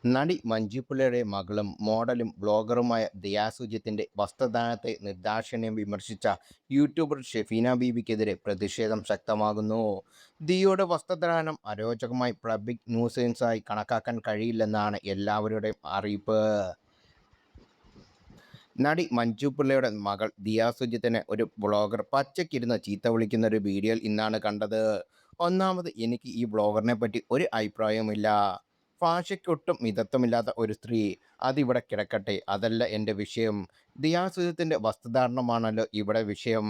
നടി മഞ്ജുപിള്ളയുടെ മകളും മോഡലും ബ്ലോഗറുമായ ദിയ സുജിത്തിന്റെ വസ്ത്രദാനത്തെ നിർദാക്ഷിണ്യം വിമർശിച്ച യൂട്യൂബർ ഷെഫീന ബീബിക്കെതിരെ പ്രതിഷേധം ശക്തമാകുന്നു. ദിയയുടെ വസ്ത്രദാനം അരോചകമായി പബ്ലിക് ന്യൂസൻസായി കണക്കാക്കാൻ കഴിയില്ലെന്നാണ് എല്ലാവരുടെയും അറിയിപ്പ്. നടി മഞ്ജു പിള്ളയുടെ മകൾ ദിയ സുജിത്തിനെ ഒരു ബ്ലോഗർ പച്ചക്കിരുന്ന് ചീത്ത വിളിക്കുന്ന ഒരു വീഡിയോയിൽ ഇന്നാണ് കണ്ടത്. ഒന്നാമത്, എനിക്ക് ഈ ബ്ലോഗറിനെ പറ്റി ഒരു അഭിപ്രായവുമില്ല. ഭാഷയ്ക്കൊട്ടും മിതത്വമില്ലാത്ത ഒരു സ്ത്രീ. അതിവിടെ കിടക്കട്ടെ, അതല്ല എൻ്റെ വിഷയം. ദിയ സുജിത്തിൻ്റെ വസ്ത്രധാരണമാണല്ലോ ഇവിടെ വിഷയം.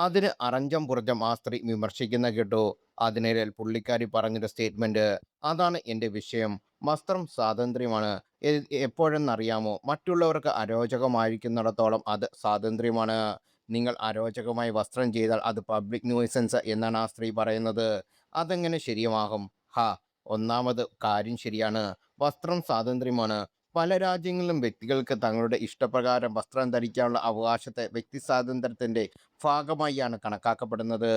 അതിന് അറഞ്ചം പുറഞ്ചം ആ സ്ത്രീ വിമർശിക്കുന്ന കേട്ടു. അതിനിടയിൽ പുള്ളിക്കാരി പറഞ്ഞൊരു സ്റ്റേറ്റ്മെന്റ്, അതാണ് എൻ്റെ വിഷയം. വസ്ത്രം സ്വാതന്ത്ര്യമാണ്. എപ്പോഴെന്നറിയാമോ? മറ്റുള്ളവർക്ക് അരോചകമായിരിക്കുന്നിടത്തോളം അത് സ്വാതന്ത്ര്യമാണ്. നിങ്ങൾ അരോചകമായി വസ്ത്രം ചെയ്താൽ അത് പബ്ലിക് ന്യൂസൻസ് എന്നാണ് ആ സ്ത്രീ പറയുന്നത്. അതെങ്ങനെ ശരിയാകും? ഹാ, ഒന്നാമത് കാര്യം ശരിയാണ്. വസ്ത്രം സ്വാതന്ത്ര്യമാണ്. പല രാജ്യങ്ങളിലും വ്യക്തികൾക്ക് തങ്ങളുടെ ഇഷ്ടപ്രകാരം വസ്ത്രം ധരിക്കാനുള്ള അവകാശത്തെ വ്യക്തി സ്വാതന്ത്ര്യത്തിൻ്റെ ഭാഗമായാണ് കണക്കാക്കപ്പെടുന്നത്.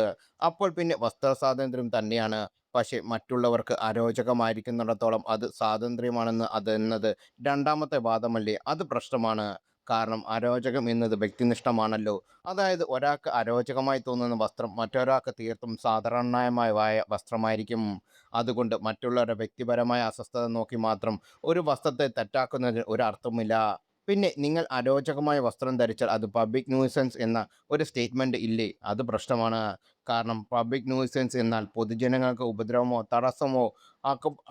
അപ്പോൾ പിന്നെ വസ്ത്ര സ്വാതന്ത്ര്യം തന്നെയാണ്. പക്ഷേ മറ്റുള്ളവർക്ക് അരോചകമായിരിക്കുന്നിടത്തോളം അത് സ്വാതന്ത്ര്യമാണെന്ന് അതെന്നത് രണ്ടാമത്തെ വാദമല്ലേ? അത് പ്രശ്നമാണ്. കാരണം അരോചകം എന്നത് വ്യക്തിനിഷ്ഠമാണല്ലോ. അതായത് ഒരാൾക്ക് അരോചകമായി തോന്നുന്ന വസ്ത്രം മറ്റൊരാൾക്ക് തീർത്തും സാധാരണമായ വസ്ത്രമായിരിക്കും. അതുകൊണ്ട് മറ്റുള്ളവരുടെ വ്യക്തിപരമായ അസ്വസ്ഥത നോക്കി മാത്രം ഒരു വസ്ത്രത്തെ തെറ്റാക്കുന്നതിന് ഒരർത്ഥവുമില്ല. പിന്നെ നിങ്ങൾ അരോചകമായ വസ്ത്രം ധരിച്ചാൽ അത് പബ്ലിക് ന്യൂസൻസ് എന്ന ഒരു സ്റ്റേറ്റ്മെൻറ്റ് ഇല്ലേ? അത് പ്രശ്നമാണ്. കാരണം പബ്ലിക് ന്യൂസൻസ് എന്നാൽ പൊതുജനങ്ങൾക്ക് ഉപദ്രവമോ തടസ്സമോ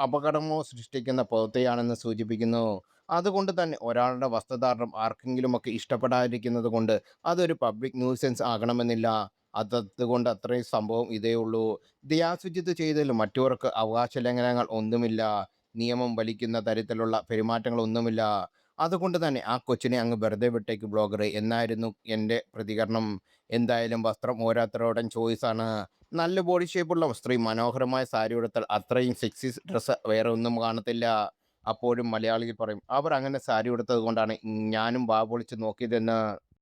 അപകടമോ സൃഷ്ടിക്കുന്ന പ്രവൃത്തിയാണെന്ന് സൂചിപ്പിക്കുന്നു. അതുകൊണ്ട് തന്നെ ഒരാളുടെ വസ്ത്രധാരണം ആർക്കെങ്കിലുമൊക്കെ ഇഷ്ടപ്പെടാതിരിക്കുന്നത് കൊണ്ട് അതൊരു പബ്ലിക് ന്യൂസൻസ് ആകണമെന്നില്ല. അതുകൊണ്ട് അത്രയും സംഭവം ഇതേ ഉള്ളൂ. ദിയാ സുജിത്ത് ചെയ്തതിൽ മറ്റവർക്ക് അവകാശ ലംഘനങ്ങൾ ഒന്നുമില്ല. നിയമം വലിക്കുന്ന തരത്തിലുള്ള പെരുമാറ്റങ്ങളൊന്നുമില്ല. അതുകൊണ്ട് തന്നെ ആ കൊച്ചിനെ അങ്ങ് വെറുതെ വിട്ടേക്ക് ബ്ലോഗറെ എന്നായിരുന്നു എൻ്റെ പ്രതികരണം. എന്തായാലും വസ്ത്രം ഓരോരുത്തരുടെയും ചോയ്സാണ്. നല്ല ബോഡി ഷേപ്പുള്ള സ്ത്രീ മനോഹരമായ സാരി ഉടുത്താൽ അത്രയും സെക്സി ഡ്രസ്സ് വേറെ ഒന്നും കാണത്തില്ല. അപ്പോഴും മലയാളികൾ പറയും അവർ അങ്ങനെ സാരി ഉടുത്തത് കൊണ്ടാണ് ഞാനും വാ പൊളിച്ച് നോക്കിയതെന്ന്.